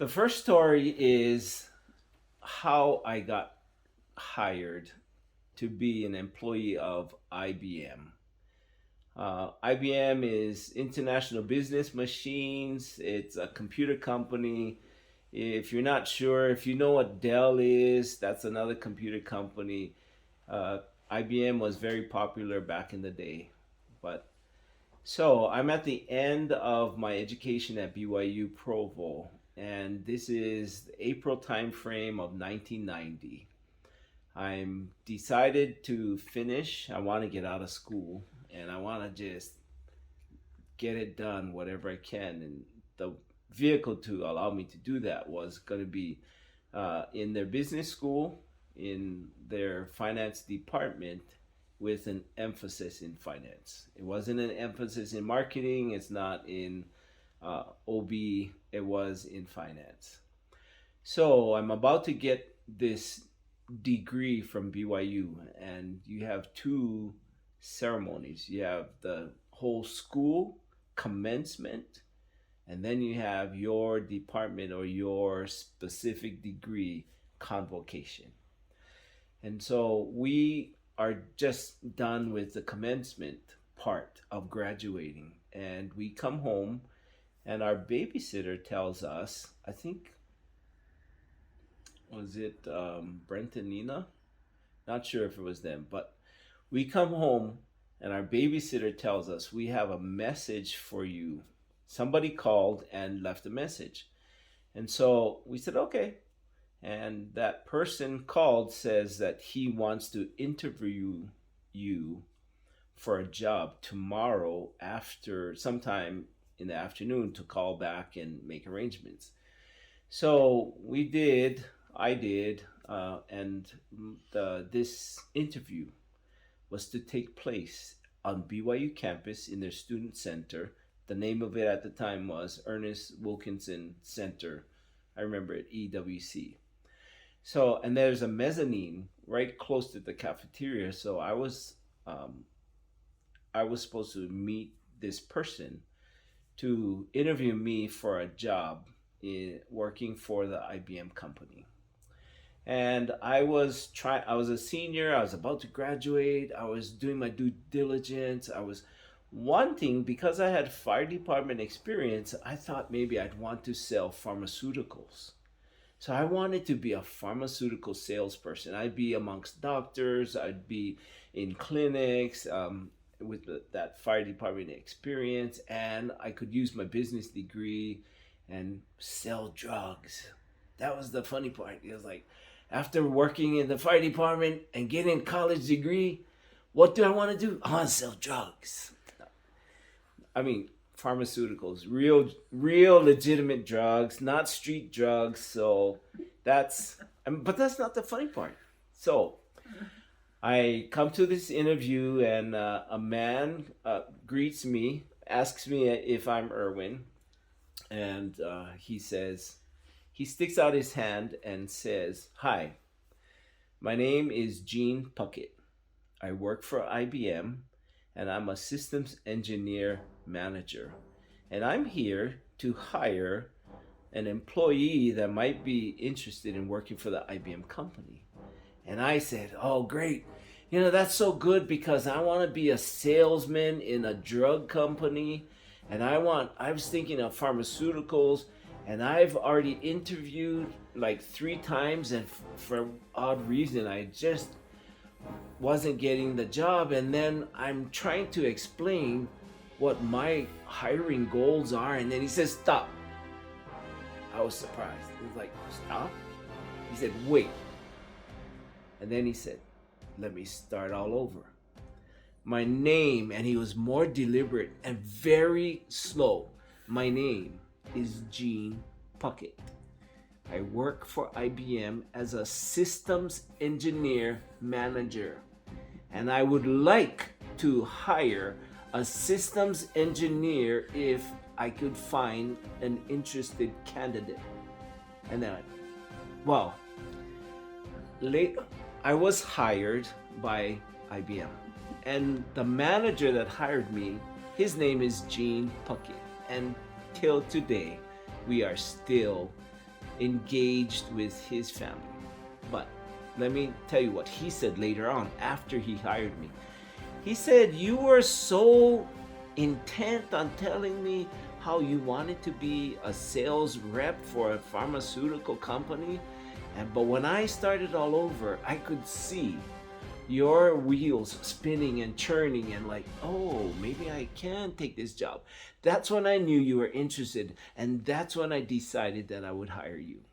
The first story is how I got hired to be an employee of IBM. IBM is International Business Machines. It's a computer company. If you're not sure, if you know what Dell is, that's another computer company. Uh, IBM was very popular back in the day. But so I'm at the end of my education at BYU Provo, and this is the April timeframe of 1990. I'm decided to finish. I want to get out of school, and I want to just get it done, whatever I can. And the vehicle to allow me to do that was going to be in their business school, in their finance department, with an emphasis in finance. It wasn't an emphasis in marketing, it's not in OB, it was in finance. So I'm about to get this degree from BYU, and you have two ceremonies. You have the whole school commencement, and then you have your department or your specific degree convocation. And so we are just done with the commencement part of graduating, and we come home, and our babysitter tells us, I think, was it Brent and Nina? Not sure if it was them, but we come home, and our babysitter tells us, we have a message for you. Somebody called and left a message. And so we said, okay. And that person called says that he wants to interview you for a job tomorrow after sometime in the afternoon to call back and make arrangements. So we did, I did, and this interview was to take place on BYU campus in their student center. The name of it at the time was Ernest Wilkinson Center. I remember it, EWC. So, and there's a mezzanine right close to the cafeteria. So I was supposed to meet this person to interview me for a job working for the IBM company. And I was a senior, I was about to graduate, I was doing my due diligence, I was wanting, because I had fire department experience, I thought maybe I'd want to sell pharmaceuticals. So I wanted to be a pharmaceutical salesperson. I'd be amongst doctors, I'd be in clinics with that fire department experience, and I could use my business degree and sell drugs. That was the funny part. It was like, after working in the fire department and getting a college degree, what do I want to do? I want to sell drugs. I mean, pharmaceuticals, real legitimate drugs, not street drugs. So but that's not the funny part. So I come to this interview, and a man greets me, asks me if I'm Erwin, and he sticks out his hand and says, "Hi, my name is Gene Puckett. I work for IBM, and I'm a systems engineer manager. And I'm here to hire an employee that might be interested in working for the IBM company." And I said, "Oh, great. That's so good because I want to be a salesman in a drug company. And I was thinking of pharmaceuticals, and I've already interviewed like 3 times, and for odd reason, I just wasn't getting the job. And then I'm trying to explain what my hiring goals are." And then he says, "Stop." I was surprised. He was like, "Stop?" He said, "Wait." And then he said, "Let me start all over. My name," and he was more deliberate and very slow. "My name is Gene Puckett. I work for IBM as a systems engineer manager, and I would like to hire a systems engineer if I could find an interested candidate." And then, well, I was hired by IBM, and the manager that hired me, his name is Gene Puckett, and till today we are still engaged with his family. But let me tell you what he said later on after he hired me. He said, "You were so intent on telling me how you wanted to be a sales rep for a pharmaceutical company, but when I started all over, I could see your wheels spinning and churning and like, oh, maybe I can take this job." That's when I knew you were interested, and that's when I decided that I would hire you.